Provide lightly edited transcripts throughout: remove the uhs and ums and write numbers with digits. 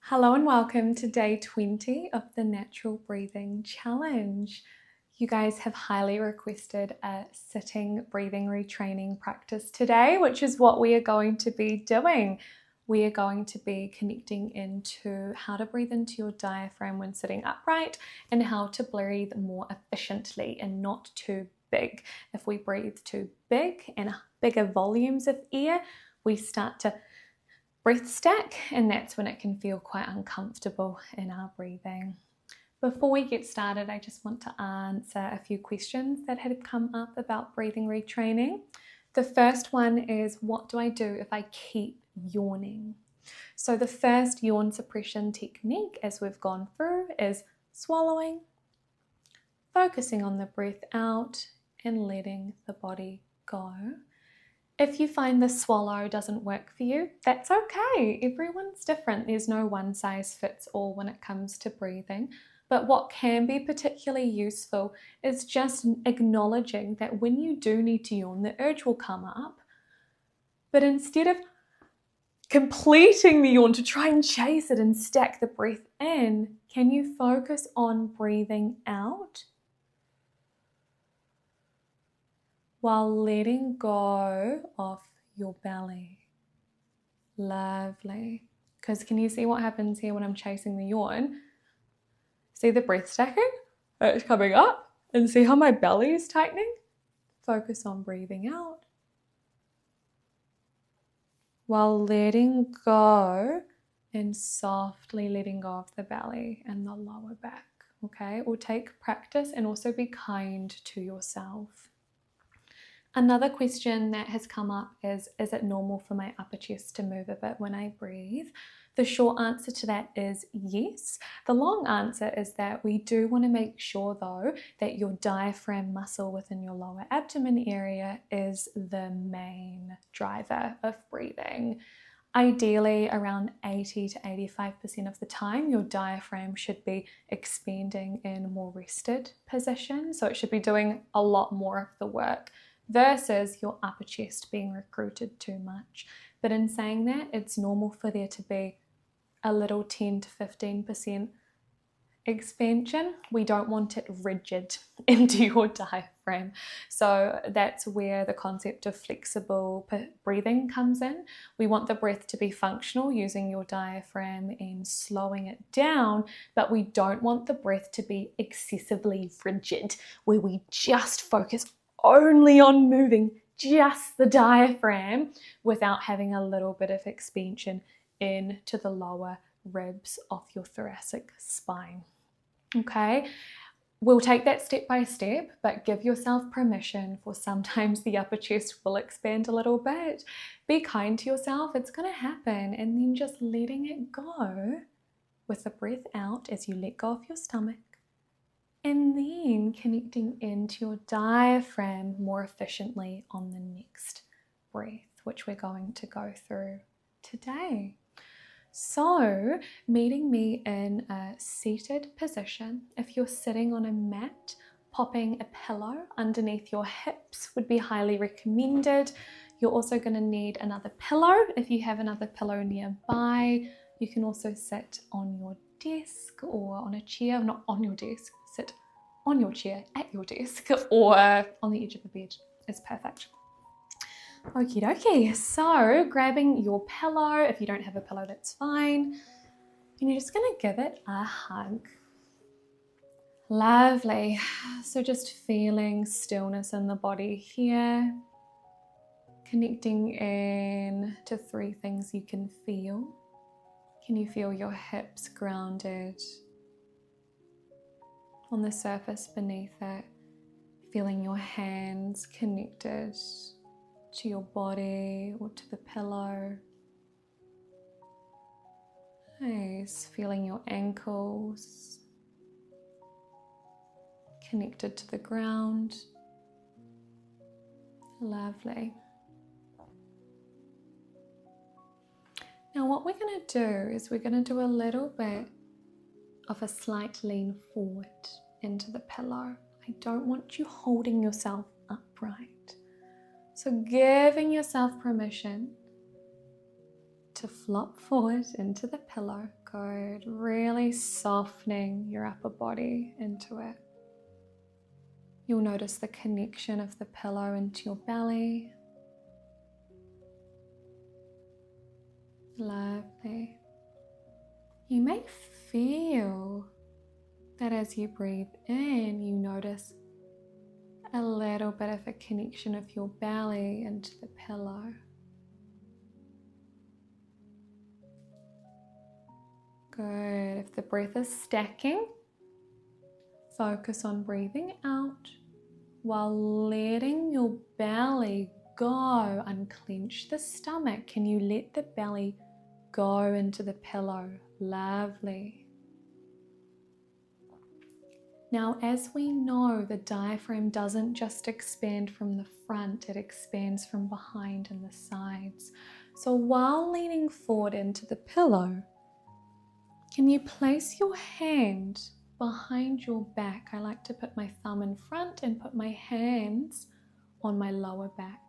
Hello and welcome to day 20 of the Natural Breathing Challenge. You guys have highly requested a sitting breathing retraining practice today, which is what we are going to be doing. We are going to be connecting into how to breathe into your diaphragm when sitting upright and how to breathe more efficiently and not too big. If we breathe too big and bigger volumes of air, we start to breath stack, and that's when it can feel quite uncomfortable in our breathing. Before we get started, I just want to answer a few questions that have come up about breathing retraining. The first one is, what do I do if I keep yawning? So the first yawn suppression technique, as we've gone through, is swallowing, focusing on the breath out, and letting the body go. If you find the swallow doesn't work for you, that's okay. Everyone's different. There's no one size fits all when it comes to breathing. But what can be particularly useful is just acknowledging that when you do need to yawn, the urge will come up. But instead of completing the yawn to try and chase it and stack the breath in, can you focus on breathing out while letting go of your belly? Lovely. Because can you see what happens here when I'm chasing the yawn? See the breath stacking? It's coming up. And see how my belly is tightening? Focus on breathing out while letting go and softly letting go of the belly and the lower back. Okay? It will take practice and also be kind to yourself. Another question that has come up is it normal for my upper chest to move a bit when I breathe? The short answer to that is yes. The long answer is that we do want to make sure though that your diaphragm muscle within your lower abdomen area is the main driver of breathing. Ideally, around 80 to 85% of the time, your diaphragm should be expanding in a more rested position. So it should be doing a lot more of the work versus your upper chest being recruited too much. But in saying that, it's normal for there to be a little 10 to 15% expansion. We don't want it rigid into your diaphragm. So that's where the concept of flexible breathing comes in. We want the breath to be functional using your diaphragm and slowing it down, but we don't want the breath to be excessively rigid, where we just focus only on moving just the diaphragm without having a little bit of expansion into the lower ribs of your thoracic spine. Okay, we'll take that step by step, but give yourself permission for sometimes the upper chest will expand a little bit. Be kind to yourself, it's going to happen, and then just letting it go with the breath out as you let go of your stomach. And then connecting into your diaphragm more efficiently on the next breath, which we're going to go through today. So, meeting me in a seated position. If you're sitting on a mat, popping a pillow underneath your hips would be highly recommended. You're also going to need another pillow. If you have another pillow nearby, you can also sit on your desk or on a chair, not on your desk, sit on your chair at your desk or on the edge of the bed is perfect. Okie dokie, so grabbing your pillow, if you don't have a pillow that's fine, and you're just going to give it a hug. Lovely, so just feeling stillness in the body here, connecting in to 3 things you can feel. Can you feel your hips grounded on the surface beneath it? Feeling your hands connected to your body or to the pillow. Nice. Feeling your ankles connected to the ground. Lovely. Now what we're going to do is we're going to do a little bit of a slight lean forward into the pillow. I don't want you holding yourself upright. So giving yourself permission to flop forward into the pillow Good. Really softening your upper body into it. You'll notice the connection of the pillow into your belly. Lovely. You may feel that as you breathe in, you notice a little bit of a connection of your belly into the pillow. Good. If the breath is stacking, focus on breathing out while letting your belly go. Unclench the stomach. Can you let the belly go into the pillow? Lovely. Now, as we know, the diaphragm doesn't just expand from the front, it expands from behind and the sides. So while leaning forward into the pillow, can you place your hand behind your back? I like to put my thumb in front and put my hands on my lower back.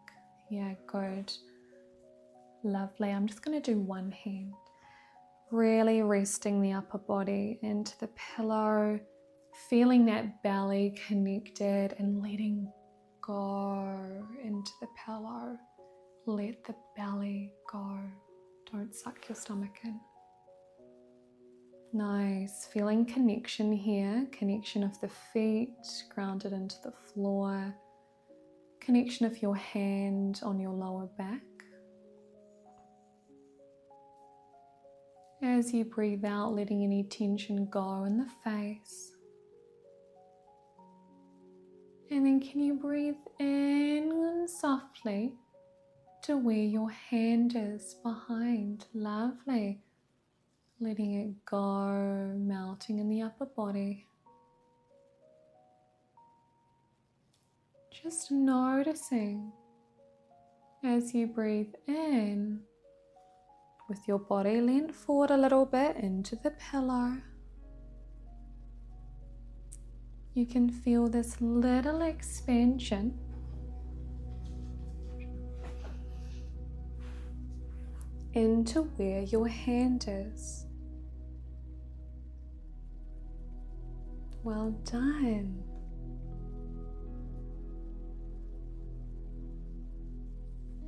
Yeah, good. Lovely. I'm just going to do one hand. Really resting the upper body into the pillow, feeling that belly connected and letting go into the pillow. Let the belly go. Don't suck your stomach in. Nice. Feeling connection here. Connection of the feet grounded into the floor. Connection of your hand on your lower back. As you breathe out, letting any tension go in the face. And then can you breathe in softly to where your hand is behind? Lovely. Letting it go, melting in the upper body. Just noticing as you breathe in, with your body lean forward a little bit into the pillow. You can feel this little expansion into where your hand is. Well done.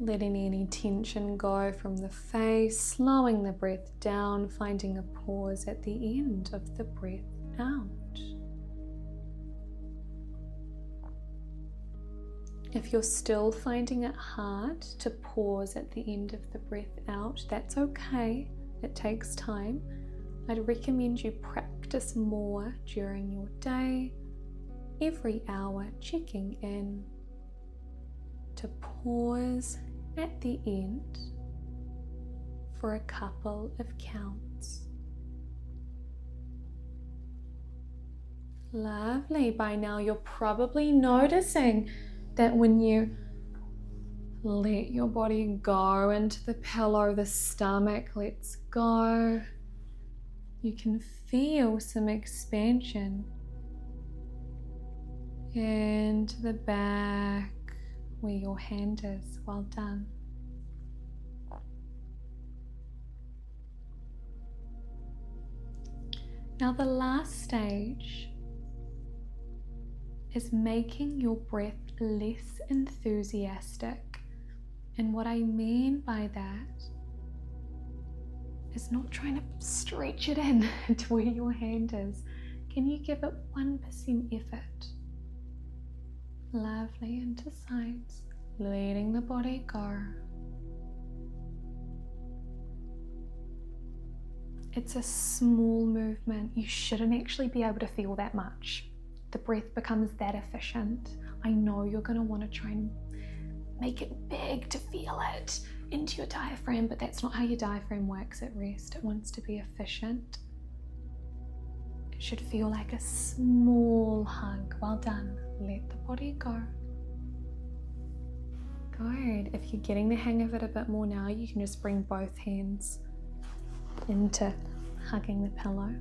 Letting any tension go from the face, slowing the breath down, finding a pause at the end of the breath out. If you're still finding it hard to pause at the end of the breath out, that's okay. It takes time. I'd recommend you practice more during your day, every hour, checking in to pause at the end for a couple of counts. Lovely. By now you're probably noticing that when you let your body go into the pillow, the stomach lets go. You can feel some expansion into the back where your hand is. Well done. Now the last stage is making your breath less enthusiastic. And what I mean by that is not trying to stretch it in to where your hand is. Can you give it 1% effort? Lovely, into sides, letting the body go. It's a small movement. You shouldn't actually be able to feel that much. The breath becomes that efficient. I know you're going to want to try and make it big to feel it into your diaphragm, but that's not how your diaphragm works at rest. It wants to be efficient. It should feel like a small hug. Well done. Let the body go. Good. If you're getting the hang of it a bit more now, you can just bring both hands into hugging the pillow.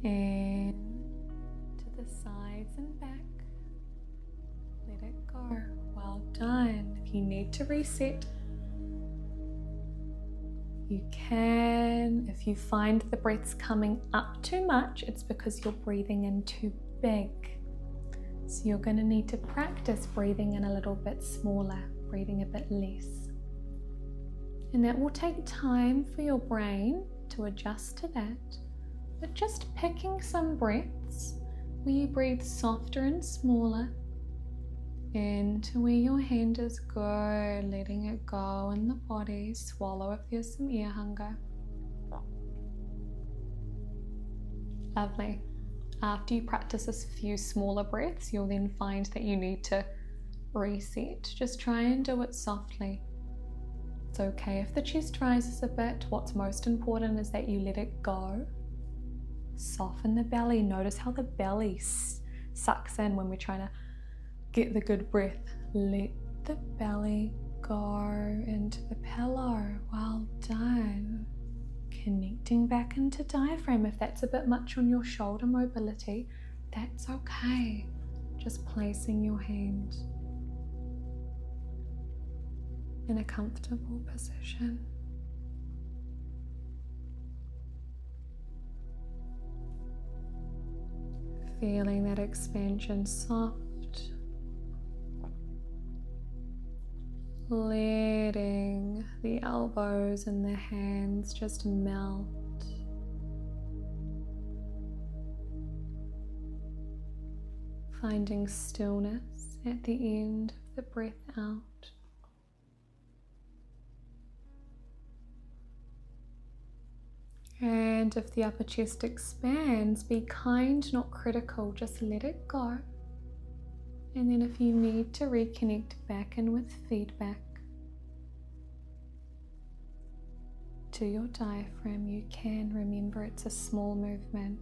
And to the sides and back. Let it go. Well done. If you need to reset, You can. If you find the breath's coming up too much, it's because you're breathing in too big. So you're going to need to practice breathing in a little bit smaller, breathing a bit less. And that will take time for your brain to adjust to that. But just picking some breaths where you breathe softer and smaller into where your hand is good, letting it go in the body. Swallow if there's some air hunger. Lovely. After you practice a few smaller breaths, you'll then find that you need to reset. Just try and do it softly. It's okay if the chest rises a bit. What's most important is that you let it go. Soften the belly. Notice how the belly sucks in when we're trying to get the good breath. Let the belly go into the pillow. Well done. Connecting back into diaphragm. If that's a bit much on your shoulder mobility, that's okay. Just placing your hand in a comfortable position. Feeling that expansion soft. Letting the elbows and the hands just melt. Finding stillness at the end of the breath out. And if the upper chest expands, be kind, not critical. Just let it go. And then if you need to reconnect back in with feedback to your diaphragm, you can. Remember, it's a small movement.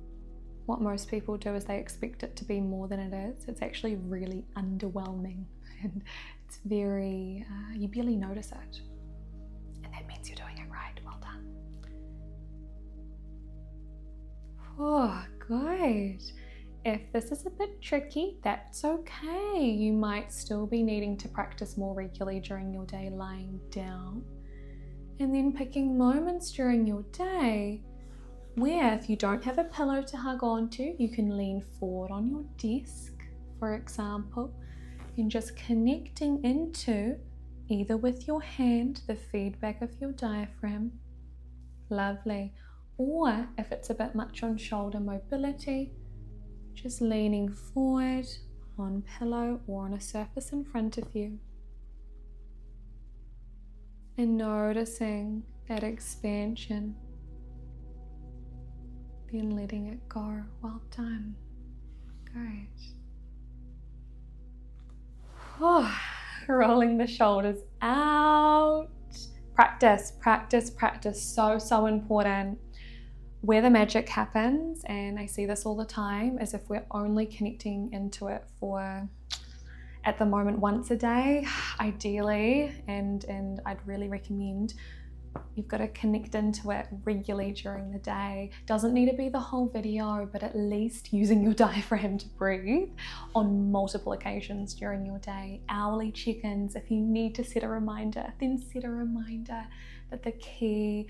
What most people do is they expect it to be more than it is. It's actually really underwhelming, and it's very, you barely notice it. And that means you're doing it right. Well done. Oh, good. If this is a bit tricky, that's okay. You might still be needing to practice more regularly during your day lying down. And then picking moments during your day where, if you don't have a pillow to hug onto, you can lean forward on your desk, for example, and just connecting into, either with your hand, the feedback of your diaphragm. Lovely. Or if it's a bit much on shoulder mobility, just leaning forward on pillow or on a surface in front of you. And noticing that expansion. Then letting it go. Well done. Great. Oh, rolling the shoulders out. Practice, practice, practice. So important. Where the magic happens, and I see this all the time, is if we're only connecting into it for, at the moment, once a day, ideally, and I'd really recommend you've got to connect into it regularly during the day. Doesn't need to be the whole video, but at least using your diaphragm to breathe on multiple occasions during your day. Hourly check-ins. If you need to set a reminder, then set a reminder. But the key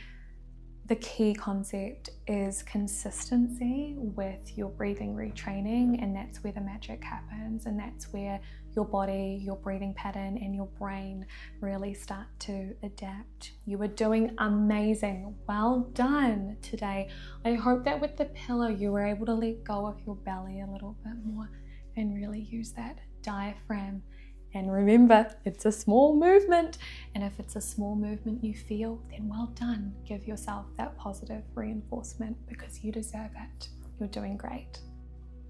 concept is consistency with your breathing retraining, and that's where the magic happens, and that's where your body, your breathing pattern, and your brain really start to adapt. You are doing amazing. Well done today. I hope that with the pillow you were able to let go of your belly a little bit more and really use that diaphragm. And remember, it's a small movement, and if it's a small movement you feel, then well done. Give yourself that positive reinforcement because you deserve it. You're doing great.